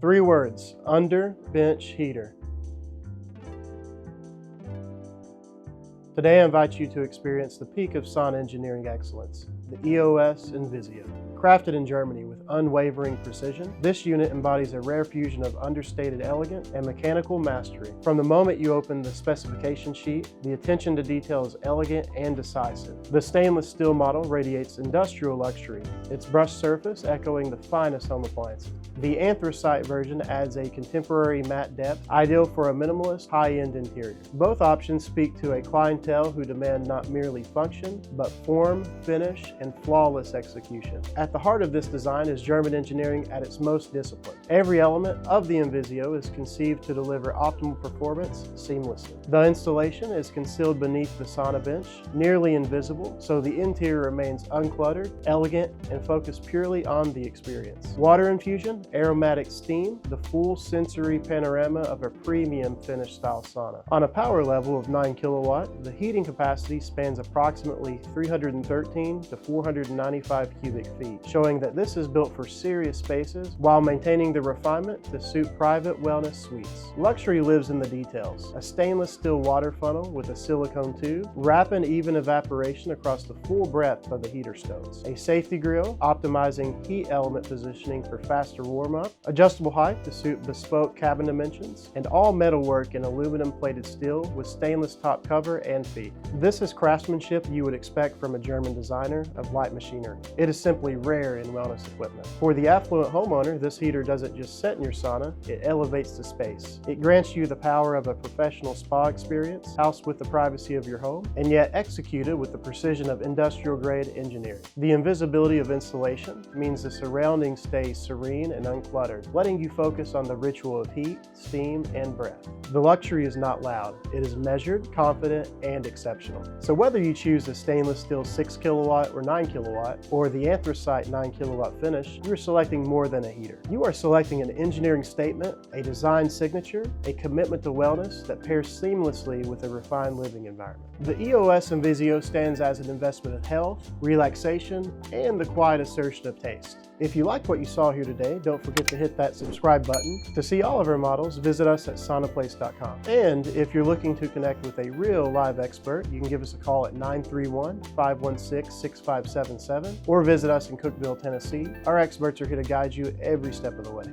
3 words: under bench heater. Today I invite you to experience the peak of sauna engineering excellence, the EOS Invisio. Crafted in Germany with unwavering precision, this unit embodies a rare fusion of understated elegance and mechanical mastery. From the moment you open the specification sheet, the attention to detail is elegant and decisive. The stainless steel model radiates industrial luxury, its brushed surface echoing the finest home appliances. The anthracite version adds a contemporary matte depth, ideal for a minimalist, high-end interior. Both options speak to a clientele who demand not merely function, but form, finish, and flawless execution. At the heart of this design is German engineering at its most disciplined. Every element of the Invisio is conceived to deliver optimal performance seamlessly. The installation is concealed beneath the sauna bench, nearly invisible, so the interior remains uncluttered, elegant, and focused purely on the experience. Water infusion, aromatic steam, the full sensory panorama of a premium finished style sauna. On a power level of 9 kilowatt, the heating capacity spans approximately 313 to 495 cubic feet, showing that this is built for serious spaces while maintaining the refinement to suit private wellness suites. Luxury lives in the details. A stainless steel water funnel with a silicone tube, rapid even evaporation across the full breadth of the heater stones. A safety grille, optimizing heat element positioning for faster warm-up, adjustable height to suit bespoke cabin dimensions, and all metalwork in aluminum plated steel with stainless top cover and feet. This is craftsmanship you would expect from a German designer of light machinery. It is simply rare in wellness equipment. For the affluent homeowner, this heater doesn't just set in your sauna, it elevates the space. It grants you the power of a professional spa experience, housed with the privacy of your home, and yet executed with the precision of industrial-grade engineering. The invisibility of installation means the surroundings stay serene and uncluttered, letting you focus on the ritual of heat, steam, and breath. The luxury is not loud. It is measured, confident, and exceptional. So whether you choose the stainless steel 6 kilowatt or 9 kilowatt, or the anthracite 9 kilowatt finish, you're selecting more than a heater. You are selecting an engineering statement, a design signature, a commitment to wellness that pairs seamlessly with a refined living environment. The EOS Invisio stands as an investment of health, relaxation, and the quiet assertion of taste. If you liked what you saw here today, don't forget to hit that subscribe button. To see all of our models, visit us at saunaplace.com. And if you're looking to connect with a real live expert, you can give us a call at 931-516-6577 or visit us in Cookeville, Tennessee. Our experts are here to guide you every step of the way.